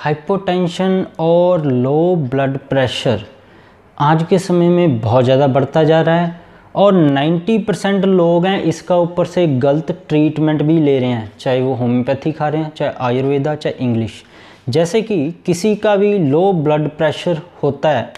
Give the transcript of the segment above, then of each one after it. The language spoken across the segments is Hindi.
हाइपोटेंशन और लो ब्लड प्रेशर आज के समय में बहुत ज़्यादा बढ़ता जा रहा है और 90% लोग हैं इसका ऊपर से गलत ट्रीटमेंट भी ले रहे हैं, चाहे वो होम्योपैथी खा रहे हैं, चाहे आयुर्वेदा, चाहे इंग्लिश। जैसे कि किसी का भी लो ब्लड प्रेशर होता है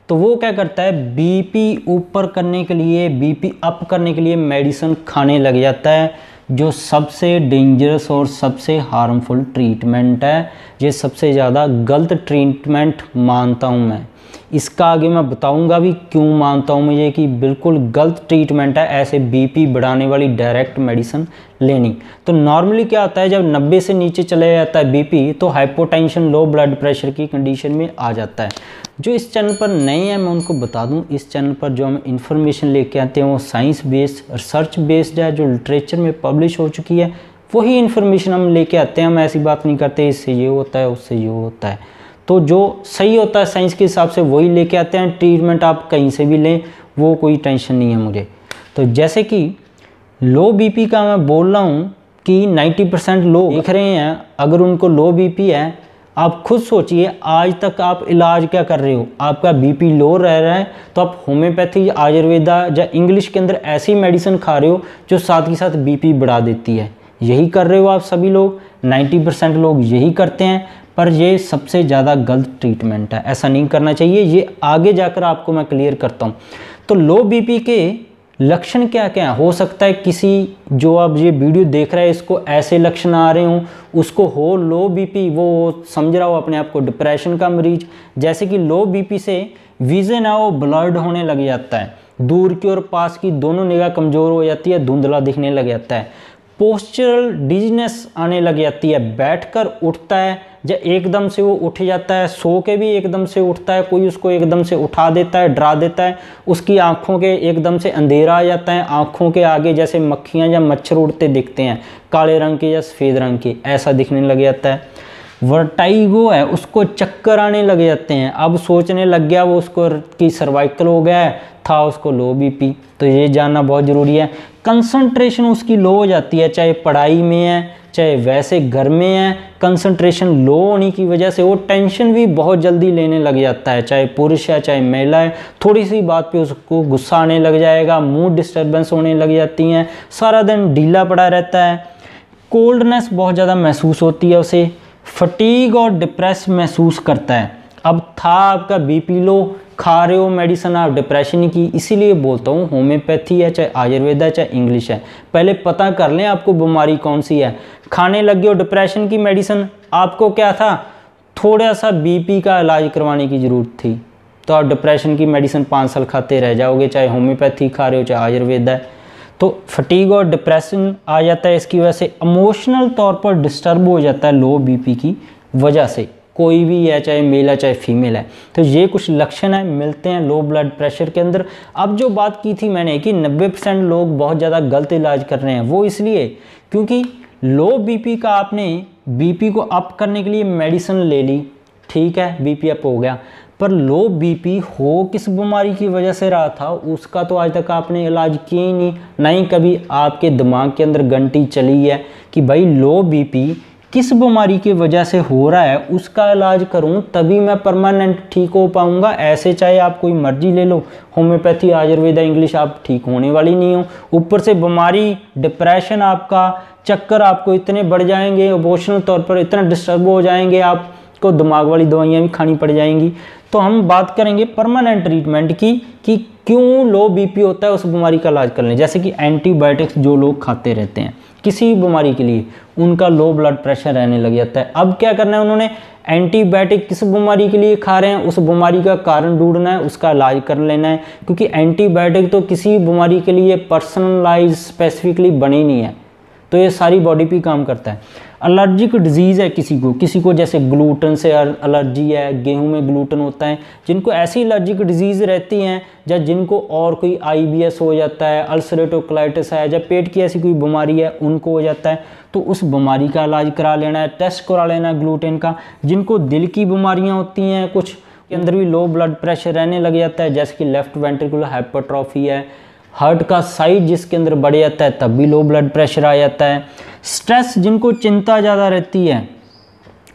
तो वो क्या करता है, बीपी ऊपर करने के लिए, बीपी अप करने के लिए मेडिसिन खाने लग जाता है, जो सबसे डेंजरस और सबसे हार्मफुल ट्रीटमेंट है। ये सबसे ज़्यादा गलत ट्रीटमेंट मानता हूँ मैं। इसका आगे मैं बताऊंगा भी क्यों मानता हूँ मुझे कि बिल्कुल गलत ट्रीटमेंट है ऐसे बीपी बढ़ाने वाली डायरेक्ट मेडिसिन लेनी। तो नॉर्मली क्या होता है, जब 90 से नीचे चले जाता है बीपी तो हाइपोटेंशन, लो ब्लड प्रेशर की कंडीशन में आ जाता है। जो इस चैनल पर नए हैं मैं उनको बता दूं, इस चैनल पर जो हम इन्फॉर्मेशन लेके आते हैं वो साइंस बेस्ड, रिसर्च बेस्ड है, जो लिटरेचर में पब्लिश हो चुकी है वही इन्फॉर्मेशन हम लेके आते हैं। हम ऐसी बात नहीं करते इससे ये होता है उससे ये होता है, तो जो सही होता है साइंस के हिसाब से वही लेके आते हैं। ट्रीटमेंट आप कहीं से भी लें, वो कोई टेंशन नहीं है मुझे। तो जैसे कि लो बीपी का मैं बोल रहा हूँ कि 90% लोग देख रहे हैं, अगर उनको लो बीपी है, आप खुद सोचिए आज तक आप इलाज क्या कर रहे हो। आपका बीपी लो रह रहा है तो आप होम्योपैथी, आयुर्वेदा या इंग्लिश के अंदर ऐसी मेडिसिन खा रहे हो जो साथ के साथ बीपी बढ़ा देती है। यही कर रहे हो आप सभी लोग, 90% लोग यही करते हैं, पर ये सबसे ज़्यादा गलत ट्रीटमेंट है। ऐसा नहीं करना चाहिए, ये आगे जाकर आपको मैं क्लियर करता हूँ। तो लो बीपी के लक्षण क्या क्या हो सकता है, किसी जो आप ये वीडियो देख रहा है इसको ऐसे लक्षण आ रहे हों, उसको हो लो बीपी, वो समझ रहा हो अपने आप को डिप्रेशन का मरीज। जैसे कि लो बीपी से विजन है वो ब्लर्ड होने लग जाता है, दूर की और पास की दोनों निगाह कमज़ोर हो जाती है, धुंधला दिखने लग जाता है, पोस्चरल डिजीनेस आने लग जाती है, बैठकर उठता है या एकदम से वो उठ जाता है, सो के भी एकदम से उठता है, कोई उसको एकदम से उठा देता है, डरा देता है, उसकी आंखों के एकदम से अंधेरा आ जाता है, आंखों के आगे जैसे मक्खियाँ या मच्छर उड़ते दिखते हैं, काले रंग के या सफ़ेद रंग के, ऐसा दिखने लग जाता है। वर्टाइगो है, उसको चक्कर आने लग जाते हैं, अब सोचने लग गया वो उसको कि सर्वाइकल हो गया है, था उसको लो बीपी। तो ये जानना बहुत ज़रूरी है। कंसंट्रेशन उसकी लो हो जाती है, चाहे पढ़ाई में है चाहे वैसे घर में है, कंसंट्रेशन लो होने की वजह से वो टेंशन भी बहुत जल्दी लेने लग जाता है, चाहे पुरुष है चाहे महिला है। थोड़ी सी बात पे उसको गुस्सा आने लग जाएगा, मूड डिस्टर्बेंस होने लग जाती हैं, सारा दिन ढीला पड़ा रहता है, कोल्डनेस बहुत ज़्यादा महसूस होती है उसे, फटीग और डिप्रेस महसूस करता है। अब था आपका बीपी लो, खा रहे हो मेडिसिन आप डिप्रेशन की, इसीलिए बोलता हूँ होम्योपैथी है चाहे आयुर्वेदा चाहे इंग्लिश है, पहले पता कर लें आपको बीमारी कौन सी है। खाने लग गए हो डिप्रेशन की मेडिसिन, आपको क्या था, थोड़ा सा बीपी का इलाज करवाने की ज़रूरत थी, तो आप डिप्रेशन की मेडिसिन 5 साल खाते रह जाओगे, चाहे होम्योपैथी खा रहे हो चाहे आयुर्वेदा है। तो फटीग और डिप्रेशन आ जाता है, इसकी वजह से इमोशनल तौर पर डिस्टर्ब हो जाता है लो बीपी की वजह से, कोई भी है चाहे मेल है चाहे फीमेल है। तो ये कुछ लक्षण है मिलते हैं लो ब्लड प्रेशर के अंदर। अब जो बात की थी मैंने कि 90% लोग बहुत ज़्यादा गलत इलाज कर रहे हैं, वो इसलिए क्योंकि लो बीपी का आपने बीपी को अप करने के लिए मेडिसिन ले ली, ठीक है बीपी अप हो गया, पर लो बीपी हो किस बीमारी की वजह से रहा था उसका तो आज तक आपने इलाज किया ही नहीं, ना ही कभी आपके दिमाग के अंदर घंटी चली है कि भाई लो बीपी किस बीमारी की वजह से हो रहा है, उसका इलाज करूं तभी मैं परमानेंट ठीक हो पाऊंगा। ऐसे चाहे आप कोई मर्जी ले लो, होम्योपैथी आयुर्वेदा इंग्लिश, आप ठीक होने वाली नहीं हो। ऊपर से बीमारी डिप्रेशन, आपका चक्कर आपको इतने बढ़ जाएंगे, इमोशनल तौर पर इतना डिस्टर्ब हो जाएंगे, आपको दिमाग वाली दवाइयाँ भी खानी पड़ जाएंगी। तो हम बात करेंगे परमानेंट ट्रीटमेंट की कि क्यों लो बीपी होता है, उस बीमारी का इलाज कर लें। जैसे कि एंटीबायोटिक्स जो लोग खाते रहते हैं किसी भी बीमारी के लिए, उनका लो ब्लड प्रेशर रहने लग जाता है। अब क्या करना है उन्होंने, एंटीबायोटिक किस बीमारी के लिए खा रहे हैं, उस बीमारी का कारण ढूंढना है, उसका इलाज कर लेना है, क्योंकि एंटीबायोटिक तो किसी बीमारी के लिए पर्सनलाइज स्पेसिफिकली बने नहीं है, तो ये सारी बॉडी पे काम करता है। एलर्जिक डिजीज़ है किसी को जैसे ग्लूटेन से एलर्जी है, गेहूं में ग्लूटेन होता है, जिनको ऐसी एलर्जिक डिजीज़ रहती हैं या जिनको और कोई IBS हो जाता है, अल्सरेटिव कोलाइटिस है, या पेट की ऐसी कोई बीमारी है उनको हो जाता है, तो उस बीमारी का इलाज करा लेना है, टेस्ट करा लेना है ग्लूटेन का। जिनको दिल की बीमारियाँ होती हैं, कुछ के अंदर भी लो ब्लड प्रेशर रहने लग जाता है, जैसे कि लेफ्ट वेंट्रिकुलर हाइपरट्रॉफी है, हार्ट का साइज जिसके अंदर बढ़ जाता है तब भी लो ब्लड प्रेशर आ जाता है। स्ट्रेस, जिनको चिंता ज़्यादा रहती है,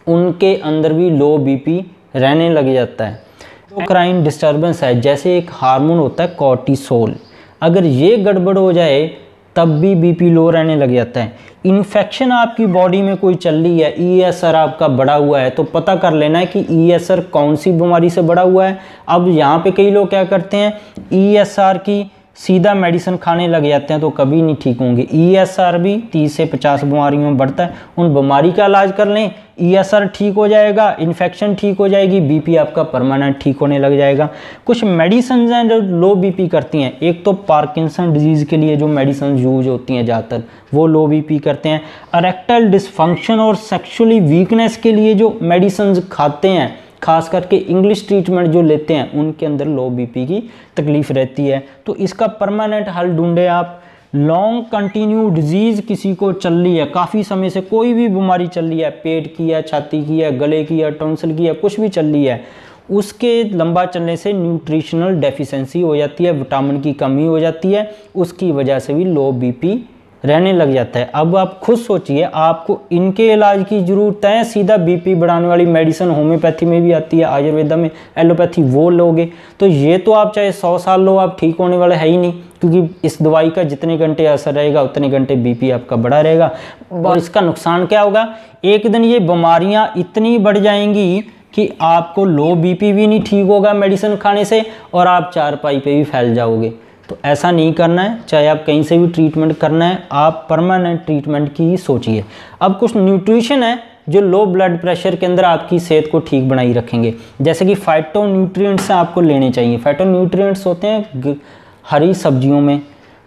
उनके अंदर भी लो बीपी रहने लग जाता है। एंडोक्राइन डिस्टर्बेंस है, जैसे एक हार्मोन होता है कॉर्टिसोल, अगर ये गड़बड़ हो जाए तब भी बीपी लो रहने लग जाता है। इन्फेक्शन आपकी बॉडी में कोई चल रही है, ESR आपका बढ़ा हुआ है, तो पता कर लेना है कि ESR कौन सी बीमारी से बढ़ा हुआ है। अब यहाँ पे कई लोग क्या करते हैं, ESR की सीधा मेडिसिन खाने लग जाते हैं, तो कभी नहीं ठीक होंगे। ESR भी 30 से 50 बीमारियों में बढ़ता है, उन बीमारी का इलाज कर लें, ESR ठीक हो जाएगा, इन्फेक्शन ठीक हो जाएगी, बीपी आपका परमानेंट ठीक होने लग जाएगा। कुछ मेडिसिन हैं जो लो बीपी करती हैं, एक तो पार्किंसन डिजीज़ के लिए जो मेडिसिन यूज होती हैं ज़्यादातर वो लो बीपी करते हैं। इरेक्टाइल डिसफंक्शन और सेक्सुअली वीकनेस के लिए जो मेडिसिन खाते हैं, खास करके इंग्लिश ट्रीटमेंट जो लेते हैं, उनके अंदर लो बीपी की तकलीफ रहती है। तो इसका परमानेंट हल ढूंढे आप। लॉन्ग कंटिन्यू डिजीज़ किसी को चल रही है, काफ़ी समय से कोई भी बीमारी चल रही है, पेट की है, छाती की है, गले की है, टॉन्सिल की है, कुछ भी चल रही है, उसके लंबा चलने से न्यूट्रिशनल डेफिशिएंसी हो जाती है, विटामिन की कमी हो जाती है, उसकी वजह से भी लो बीपी रहने लग जाता है। अब आप खुद सोचिए, आपको इनके इलाज की ज़रूरत है, सीधा बीपी बढ़ाने वाली मेडिसिन होम्योपैथी में भी आती है, आयुर्वेदा में, एलोपैथी वो लोगे तो ये तो आप चाहे 100 साल लो, आप ठीक होने वाले है ही नहीं, क्योंकि इस दवाई का जितने घंटे असर रहेगा उतने घंटे बीपी आपका बढ़ा रहेगा। और इसका नुकसान क्या होगा, एक दिन ये बीमारियाँ इतनी बढ़ जाएंगी कि आपको लो बीपी भी नहीं ठीक होगा मेडिसिन खाने से, और आप चारपाई पे भी फैल जाओगे। तो ऐसा नहीं करना है, चाहे आप कहीं से भी ट्रीटमेंट करना है, आप परमानेंट ट्रीटमेंट की ही सोचिए। अब कुछ न्यूट्रिशन है जो लो ब्लड प्रेशर के अंदर आपकी सेहत को ठीक बनाई रखेंगे, जैसे कि फाइटोन्यूट्रिएंट्स आपको लेने चाहिए। फाइटोन्यूट्रिएंट्स होते हैं हरी सब्जियों में।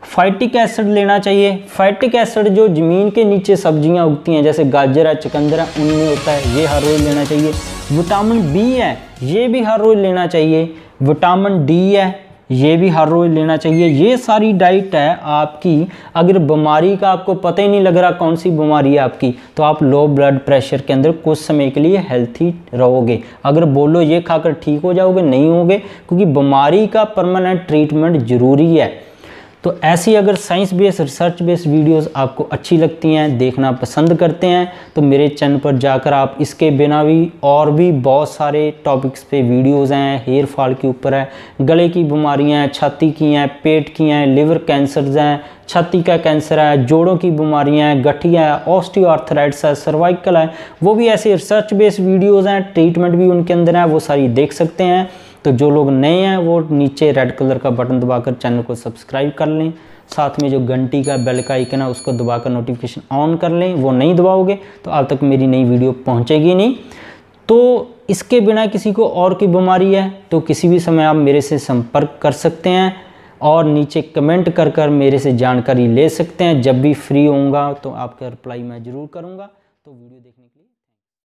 फाइटिक एसिड लेना चाहिए। फाइटिक एसिड जो ज़मीन के नीचे सब्जियां उगती हैं, जैसे गाजर है, चुकंदर है, उनमें होता है, ये हर रोज़ लेना चाहिए। विटामिन बी है, ये भी हर रोज़ लेना चाहिए। विटामिन डी है, ये भी हर रोज़ लेना चाहिए। ये सारी डाइट है आपकी। अगर बीमारी का आपको पता ही नहीं लग रहा कौन सी बीमारी है आपकी, तो आप लो ब्लड प्रेशर के अंदर कुछ समय के लिए हेल्थी रहोगे। अगर बोलो ये खाकर ठीक हो जाओगे, नहीं होगे, क्योंकि बीमारी का परमानेंट ट्रीटमेंट ज़रूरी है। तो ऐसी अगर science based, research based videos आपको अच्छी लगती हैं, देखना पसंद करते हैं, तो मेरे चैनल पर जाकर आप इसके बिना भी और भी बहुत सारे टॉपिक्स पे वीडियोस हैं। हेयर फॉल के ऊपर है, गले की बीमारियां हैं, छाती की हैं, पेट की हैं, लिवर कैंसर्स हैं, छाती का कैंसर है, जोड़ों की बीमारियां हैं, गठिया है, ऑस्टियोआर्थराइटिस है, सर्वाइकल है, वो भी ऐसे रिसर्च बेस्ड वीडियोज़ हैं। ट्रीटमेंट भी उनके अंदर है, वो सारी देख सकते हैं। तो जो लोग नए हैं वो नीचे रेड कलर का बटन दबाकर चैनल को सब्सक्राइब कर लें, साथ में जो घंटी का बेल का आइकन है उसको दबाकर नोटिफिकेशन ऑन कर लें। वो नहीं दबाओगे तो आप तक मेरी नई वीडियो पहुंचेगी नहीं। तो इसके बिना किसी को और की बीमारी है तो किसी भी समय आप मेरे से संपर्क कर सकते हैं और नीचे कमेंट कर कर मेरे से जानकारी ले सकते हैं। जब भी फ्री होऊंगा तो आपका रिप्लाई मैं ज़रूर करूँगा। तो वीडियो देखने के लिए